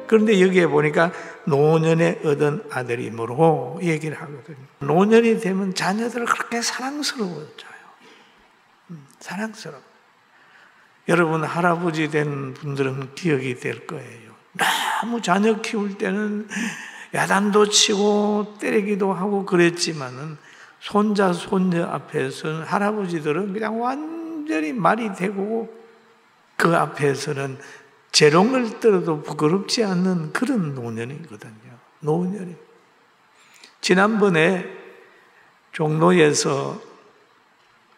그런데 여기에 보니까 노년에 얻은 아들이므로 얘기를 하거든요. 노년이 되면 자녀들을 그렇게 사랑스러워져요. 사랑스러워. 여러분 할아버지 된 분들은 기억이 될 거예요. 너무 자녀 키울 때는 야단도 치고 때리기도 하고 그랬지만은 손자 손녀 앞에서는 할아버지들은 그냥 완전히 말이 되고 그 앞에서는 재롱을 떨어도 부끄럽지 않는 그런 노년이거든요. 노년이. 지난번에 종로에서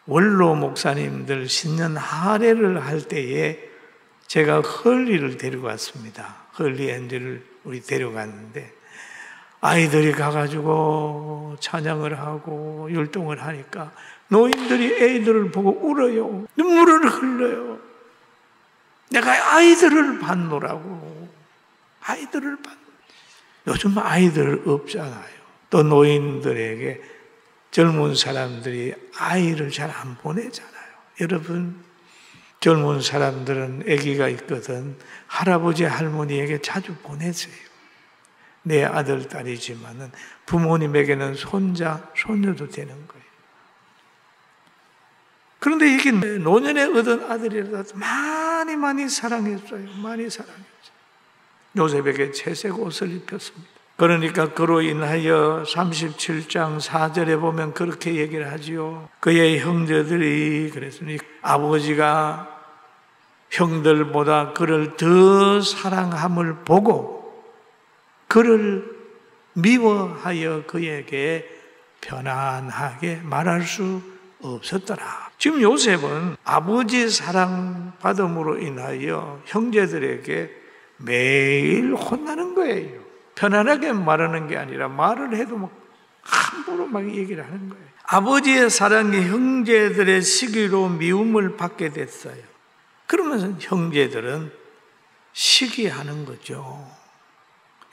원로 목사님들 신년 할애를 할 때에 제가 헐리를 데리고 왔습니다. 헐리 앤드를 우리 데려갔는데 아이들이 가가지고 찬양을 하고 율동을 하니까 노인들이 애들을 보고 울어요. 눈물을 흘려요. 내가 아이들을 봤노라고. 아이들을 봤. 요즘 아이들 없잖아요. 또 노인들에게 젊은 사람들이 아이를 잘 안 보내잖아요. 여러분, 젊은 사람들은 아기가 있거든 할아버지 할머니에게 자주 보내세요. 내 아들 딸이지만은 부모님에게는 손자 손녀도 되는 거예요. 그런데 이게 노년에 얻은 아들이라도 많이 사랑했어요. 많이 사랑했어요. 요셉에게 채색 옷을 입혔습니다. 그러니까 그로 인하여 37장 4절에 보면 그렇게 얘기를 하지요. 그의 형제들이 그랬으니 아버지가 형들보다 그를 더 사랑함을 보고 그를 미워하여 그에게 편안하게 말할 수 없었더라. 지금 요셉은 아버지 사랑받음으로 인하여 형제들에게 매일 혼나는 거예요. 편안하게 말하는 게 아니라 말을 해도 막 함부로 막 얘기를 하는 거예요. 아버지의 사랑이 형제들의 시기로 미움을 받게 됐어요. 그러면서 형제들은 시기하는 거죠.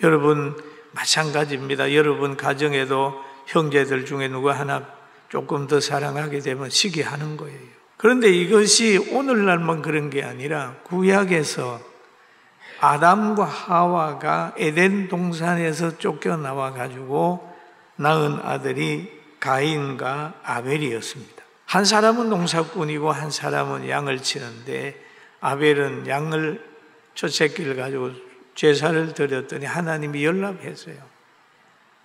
여러분 마찬가지입니다. 여러분 가정에도 형제들 중에 누구 하나 조금 더 사랑하게 되면 시기하는 거예요. 그런데 이것이 오늘날만 그런 게 아니라 구약에서 아담과 하와가 에덴 동산에서 쫓겨나와 가지고 낳은 아들이 가인과 아벨이었습니다. 한 사람은 농사꾼이고 한 사람은 양을 치는데 아벨은 양을 첫 새끼를 가지고 제사를 드렸더니 하나님이 연락했어요.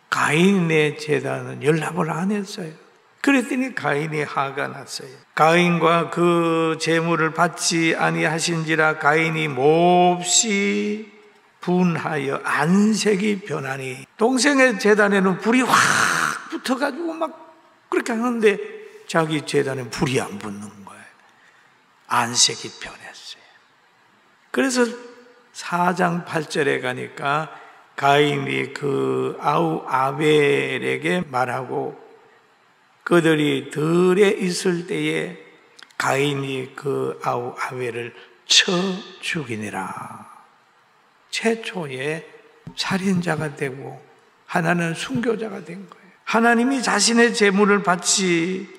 가인의 제단은 연락을 안 했어요. 그랬더니 가인이 화가 났어요. 가인과 그 제물을 받지 아니하신지라 가인이 몹시 분하여 안색이 변하니 동생의 제단에는 불이 확 붙어가지고 막 그렇게 하는데 자기 제단에 불이 안 붙는 거예요. 안색이 변했어요. 그래서 4장 8절에 가니까 가인이 그 아벨에게 말하고 그들이 들에 있을 때에 가인이 그 아벨을 쳐 죽이니라. 최초의 살인자가 되고 하나는 순교자가 된 거예요. 하나님이 자신의 제물을 받지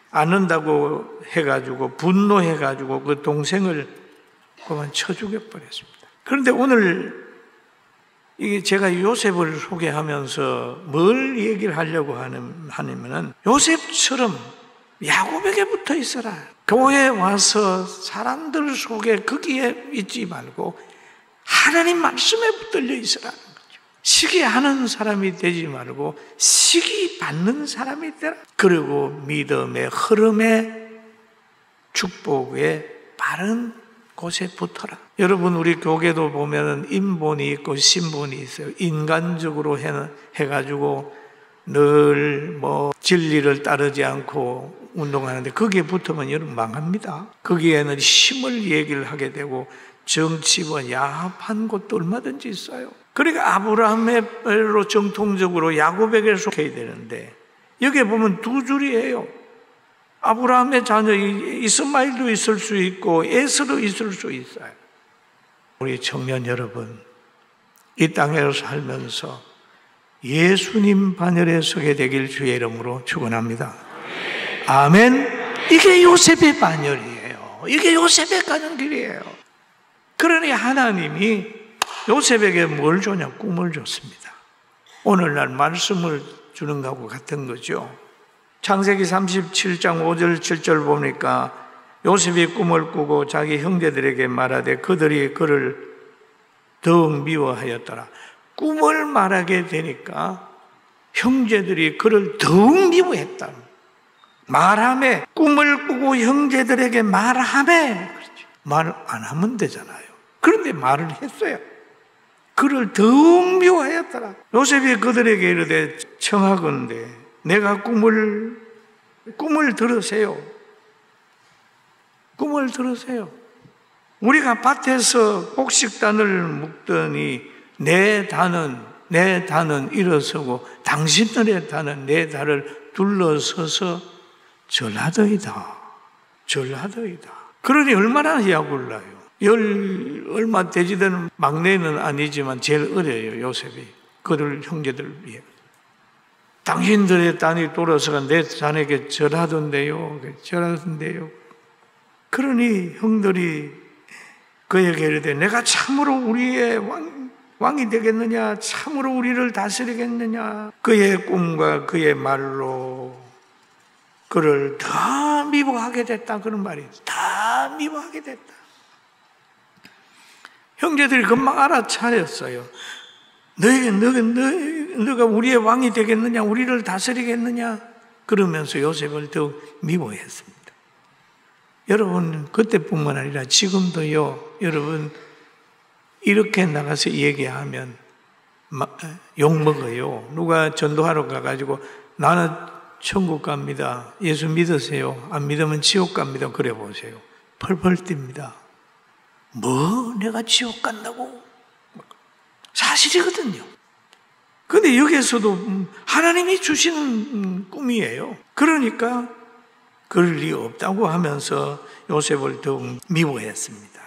않는다고 해가지고 분노해가지고 그 동생을 그만 쳐 죽여버렸습니다. 그런데 오늘 이게 제가 요셉을 소개하면서 뭘 얘기를 하려고 하냐면은 요셉처럼 야곱에게 붙어 있어라. 교회에 와서 사람들 속에 거기에 있지 말고 하나님 말씀에 붙들려 있으라는 거죠. 시기하는 사람이 되지 말고 시기 받는 사람이 되라. 그리고 믿음의 흐름에 축복의 바른 곳에 붙어라. 여러분 우리 교계도 보면 인본이 있고 신본이 있어요. 인간적으로 해가지고 늘 진리를 따르지 않고 운동하는데 거기에 붙으면 여러분 망합니다. 거기에는 힘을 얘기를 하게 되고 정치와 야합한 곳도 얼마든지 있어요. 그러니까 아브라함으로 정통적으로 야곱에게 속해야 되는데 여기에 보면 두 줄이에요. 아브라함의 자녀 이스마엘도 있을 수 있고 에서도 있을 수 있어요. 우리 청년 여러분, 이 땅에 살면서 예수님 반열에 서게 되길 주의 이름으로 축원합니다. 아멘. 이게 요셉의 반열이에요. 이게 요셉의 가는 길이에요. 그러니 하나님이 요셉에게 뭘 주냐? 꿈을 줬습니다. 오늘날 말씀을 주는 것하고 같은 거죠. 창세기 37장 5절 7절 보니까 요셉이 꿈을 꾸고 자기 형제들에게 말하되 그들이 그를 더욱 미워하였더라. 꿈을 말하게 되니까 형제들이 그를 더욱 미워했다. 말하매, 꿈을 꾸고 형제들에게 말하매. 말 안 하면 되잖아요. 그런데 말을 했어요. 그를 더욱 미워하였더라. 요셉이 그들에게 이르되 청하건대 내가 꿈을 들으세요. 꿈을 들으세요. 우리가 밭에서 곡식단을 묶더니 내 단은 일어서고 당신들의 단은 내 단을 둘러서서 절하더이다. 그러니 얼마나 약올라요. 얼마 되지 않은 막내는 아니지만 제일 어려요, 요셉이. 그들 형제들을 위해. 당신들의 단이 돌아서가 내 단에게 절하던데요. 그러니 형들이 그에게 이르되 내가 참으로 우리의 왕이 되겠느냐? 참으로 우리를 다스리겠느냐? 그의 꿈과 그의 말로 그를 더 미워하게 됐다. 그런 말이에요. 더 미워하게 됐다. 형제들이 금방 알아차렸어요. 너가 우리의 왕이 되겠느냐? 우리를 다스리겠느냐? 그러면서 요셉을 더욱 미워했습니다. 여러분, 그때뿐만 아니라 지금도요, 여러분, 이렇게 나가서 얘기하면 욕먹어요. 누가 전도하러 가가지고 나는 천국 갑니다. 예수 믿으세요. 안 믿으면 지옥 갑니다. 그래 보세요. 펄펄 뜁니다. 뭐 내가 지옥 간다고? 사실이거든요. 근데 여기에서도 하나님이 주시는 꿈이에요. 그러니까 그럴 리 없다고 하면서 요셉을 더욱 미워했습니다.